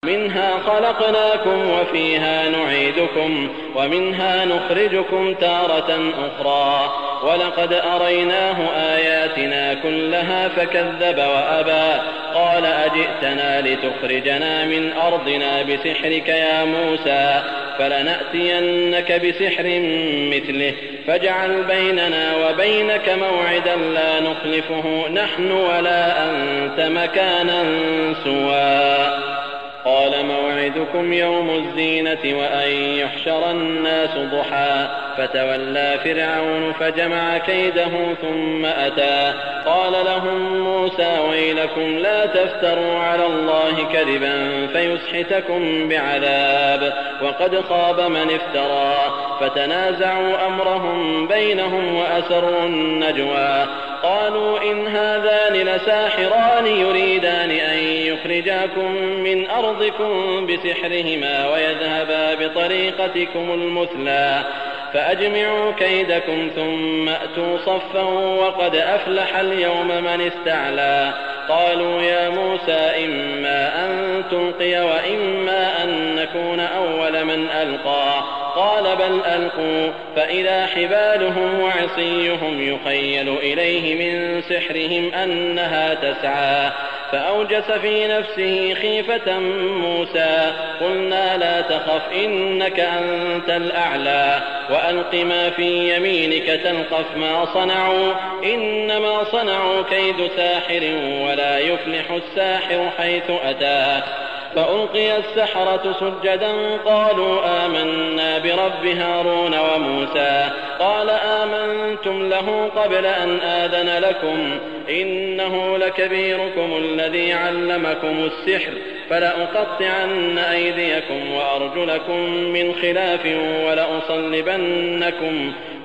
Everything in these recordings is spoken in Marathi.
منها خلقناكم وفيها نعيدكم ومنها نخرجكم تارة أخرى ولقد أريناه آياتنا كلها فكذب وأبى قال أجئتنا لتخرجنا من أرضنا بسحرك يا موسى فلنأتينك بسحر مثله فاجعل بيننا وبينك موعدا لا نخلفه نحن ولا أنت مكانا سوى قال موعدكم يوم الزينة وأن يحشر الناس ضحى فتولى فرعون فجمع كيده ثم أتى قال لهم موسى ويلكم لا تفتروا على الله كذبا فيسحتكم بعذاب وقد خاب من افترى فتنازعوا أمرهم بينهم وأسروا النجوى قالوا إن هذان لساحران يريدان أن يخرجاكم من أرضكم بسحرهما ويذهبا بطريقتكم المثلى فأجمعوا كيدكم ثم أتوا صفا وقد أفلح اليوم من استعلى قالوا يا موسى إما أن تلقي وإما أن نكون أول من ألقى قال بل ألقوا فإذا حبالهم وعصيهم يخيل إليه من سحرهم أنها تسعى فأوجس في نفسه خيفة موسى قلنا لا تخف إنك أنت الأعلى وألق ما في يمينك تلقف ما صنعوا إنما صنعوا كيد ساحر ولا يفلح الساحر حيث أتى فألقي السحرة سجدا قالوا آمنا برب هارون وموسى قال آمنتم له قبل أن آذن لكم إنه لكبيركم الذي علمكم السحر فلأقطعن أيديكم وأرجلكم من خلاف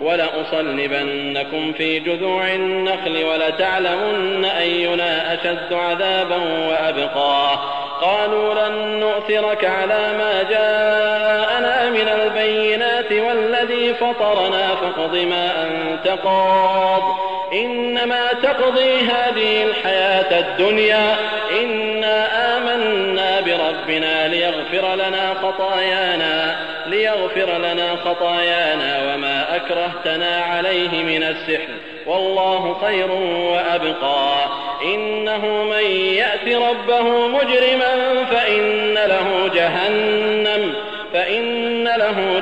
ولأصلبنكم في جذوع النخل ولتعلمن أينا أشد عذابا وأبقى قالوا لن نؤثرك على ما جاءنا من البينات والذي فطرنا فاقض ما أنت قاض إنما تقضي هذه الحياة الدنيا إنا آمنا بربنا ليغفر لنا خطايانا وما أكرهتنا عليه من السحر والله خير وأبقى إنه من يأت ربه مجرما فإن له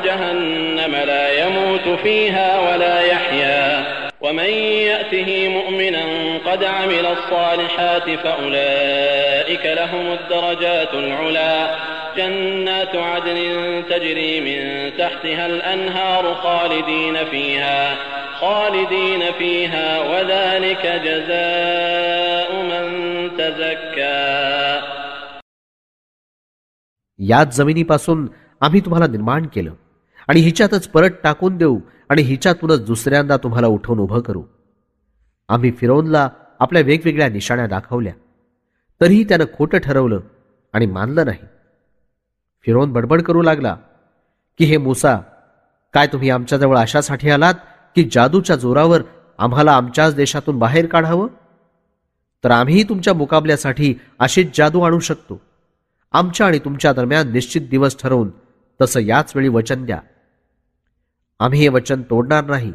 جهنم لا يموت فيها ولا يحيا ومن يأته مؤمنا قد عمل الصالحات فأولئك لهم الدرجات العلا جنات عدن تجري من تحتها الأنهار خالدين فيها وذلك جزاء من تزكى. याच जमिनीपासून आम्ही तुम्हाला निर्माण केलं आणि हिच्यातच परत टाकून देऊ आणि हिच्यातूनच दुसऱ्यांदा तुम्हाला उठवून उभं करू. आम्ही फिरौनला आपल्या वेगवेगळ्या निशाण्या दाखवल्या तरीही त्यानं खोटं ठरवलं आणि मानलं नाही. फिरौन बडबड करू लागला की हे मूसा, काय तुम्ही आमच्याजवळ अशासाठी आलात की जादूच्या जोरावर आम्हाला आमच्याच देशातून बाहेर काढावं? तर आम्हीही तुमच्या मुकाबल्यासाठी अशीच जादू आणू शकतो. आमच्या आणि तुमच्या दरम्यान निश्चित दिवस ठरवून तसं याच वेळी वचन द्या. आम्ही हे वचन तोडणार नाही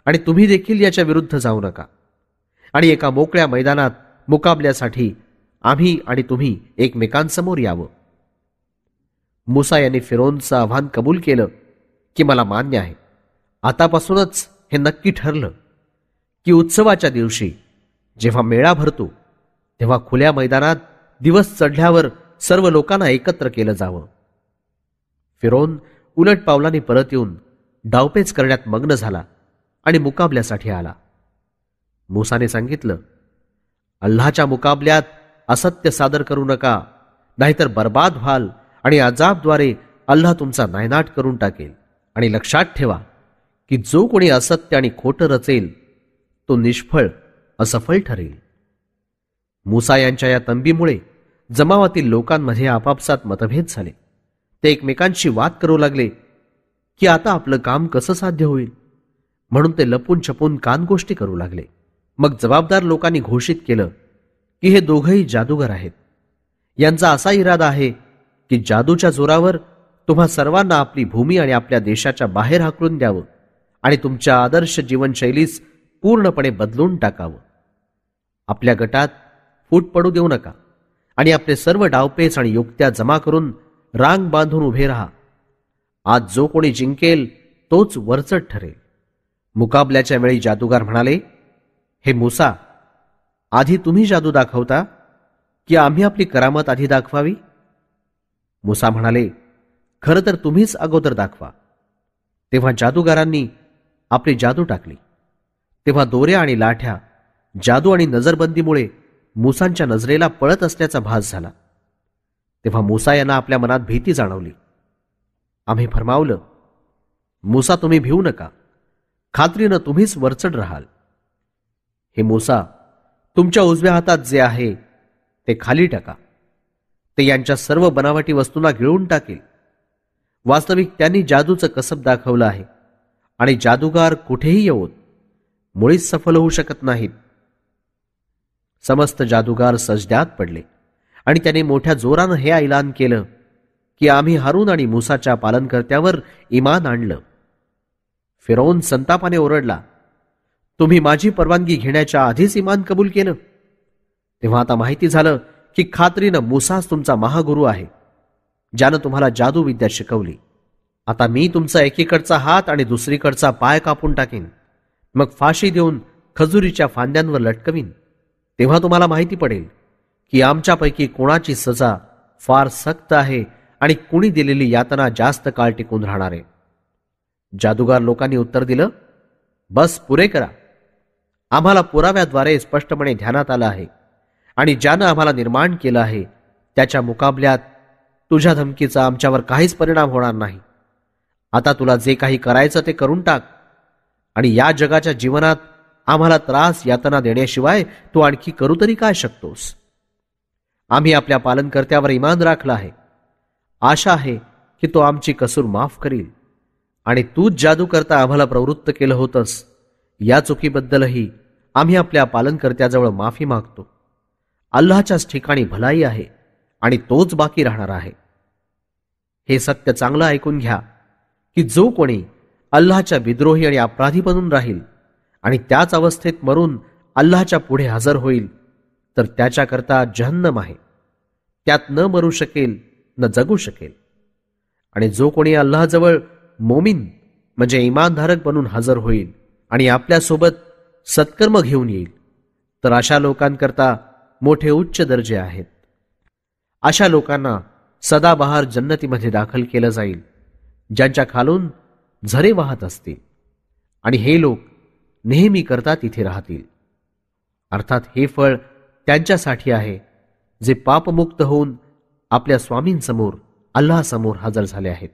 आणि तुम्ही देखील याच्या विरुद्ध जाऊ नका. आणि एका मोकळ्या मैदानात मुकाबल्यासाठी आम्ही आणि तुम्ही एकमेकांसमोर यावं. मूसा यांनी फिरौनचं आव्हान कबूल केलं की मला मान्य आहे. आतापासूनच हे नक्की ठरलं की उत्सवाच्या दिवशी जेव्हा मेळा भरतो तेव्हा खुल्या मैदानात दिवस चढल्यावर सर्व लोकांना एकत्र केलं जावं. फिरौन उलट पावलांनी परत येऊन डावपेच करण्यात मग्न झाला आणि मुकाबल्यासाठी आला. मूसाने सांगितलं, अल्लाहच्या मुकाबल्यात असत्य सादर करू नका, नाहीतर बर्बाद व्हाल आणि अजाबद्वारे अल्लाह तुमचा नायनाट करून टाकेल. आणि लक्षात ठेवा की जो कोणी असत्य आणि खोटं रचेल तो निष्फळ असफल ठरेल. मूसा यांच्या या तंबीमुळे जमावातील लोकांमध्ये आपापसात मतभेद झाले. ते एकमेकांशी वाद करू लागले की आता आपलं काम कसं साध्य होईल, म्हणून ते लपून छपून कानगोष्टी करू लागले. मग जबाबदार लोकांनी घोषित केलं की हे दोघंही जादूगर आहेत. यांचा असा इरादा आहे की जादूच्या जोरावर तुम्हा सर्वांना आपली भूमी आणि आपल्या देशाच्या बाहेर हाकलून द्यावं आणि तुमच्या आदर्श जीवनशैलीस पूर्णपणे बदलून टाकावं. आपल्या गटात फूट पडू देऊ नका आणि आपले सर्व डावपेच आणि युक्त्या जमा करून रांग बांधून उभे राहा. आज जो कोणी जिंकेल तोच वरचढ ठरेल. मुकाबल्याच्या वेळी जादूगार म्हणाले, हे मूसा, आधी तुम्ही जादू दाखवता की आम्ही आपली करामत आधी दाखवावी? मूसा म्हणाले, खरं तर तुम्हीच अगोदर दाखवा. तेव्हा जादूगारांनी आपली जादू टाकली. तेव्हा दोऱ्या आणि लाठ्या जादू आणि नजरबंदीमुळे मूसांच्या नजरेला पळत असल्याचा भास झाला. तेव्हा मूसा यांना आपल्या मनात भीती जाणवली. आम्ही फरमावलं, मूसा तुम्ही भिवू नका, खात्रीनं तुम्हीच वरचढ राहाल. हे मूसा, तुमच्या उजव्या हातात जे आहे ते खाली टाका. ते यांच्या सर्व बनावटी वस्तूंना गिळून टाकेल. वास्तविक त्यांनी जादूचं कसब दाखवलं आहे आणि जादूगार कुठेही येऊन मुळीच सफल होऊ शकत नाहीत. समस्त जादूगार सजद्यात पडले आणि त्याने मोठ्या जोरानं हे ऐलान केलं की आम्ही हारून आणि मूसाच्या पालनकर्त्यावर इमान आणलं. फिरौन संतापाने ओरडला, तुम्ही माझी परवानगी घेण्याच्या आधीच इमान कबूल केलं. तेव्हा आता माहिती झालं की खात्रीनं मूसाच तुमचा महागुरु आहे, ज्यानं तुम्हाला जादू विद्या शिकवली. आता मी तुमचा एकीकडचा हात आणि दुसरीकडचा पाय कापून टाकीन, मग फाशी देऊन खजुरीच्या फांद्यांवर लटकवीन. तेव्हा तुम्हाला माहिती पडेल की आमच्यापैकी कोणाची सजा फार सक्त आहे आणि कुणी दिलेली यातना जास्त काळ टिकून राहणार आहे. जादूगार लोकांनी उत्तर दिलं, बस पुरे करा. आम्हाला पुराव्याद्वारे स्पष्टपणे ध्यानात आलं आहे आणि ज्यानं आम्हाला निर्माण केलं आहे त्याच्या मुकाबल्यात तुझ्या धमकीचा आमच्यावर काहीच परिणाम होणार नाही. आता तुला जे काही करायचं ते करून टाक आणि या जगाच्या जीवनात आम्हाला त्रास यातना देण्याशिवाय तू आणखी करू तरी काय शकतोस? आम्ही आपल्या पालनकर्त्यावर इमान राखलं आहे. आशा आहे की तो आमची कसूर माफ करील आणि तूच जादू करता आम्हाला प्रवृत्त केलं होतंस. या चुकीबद्दलही आम्ही आपल्या पालनकर्त्याजवळ माफी मागतो. अल्लाहच्याच ठिकाणी भलाई आहे आणि तोच बाकी राहणार आहे. हे सत्य चांगलं ऐकून घ्या की जो कोणी अल्लाहच्या विद्रोही आणि अपराधी बनून राहील आणि त्याच अवस्थेत मरून अल्लाहच्या पुढे हजर होईल तर त्याच्याकरता जहन्नम आहे. त्यात न मरू शकेल न जगू शकेल. आणि जो कोणी अल्लाहजवळ मोमीन म्हणजे इमानधारक बनून हजर होईल आणि आपल्यासोबत सत्कर्म घेऊन येईल तर अशा लोकांकरता मोठे उच्च दर्जे आहेत. अशा लोकांना सदाबहार जन्नतीमध्ये दाखल केलं जाईल, ज्यांच्या खालून झरे वाहत असतील, आणि हे लोक नेहमी करता तिथे राहतील. अर्थात हे फळ त्यांच्यासाठी आहे जे पापमुक्त होऊन आपल्या स्वामींसमोर अल्लाहसमोर हजर झाले आहेत.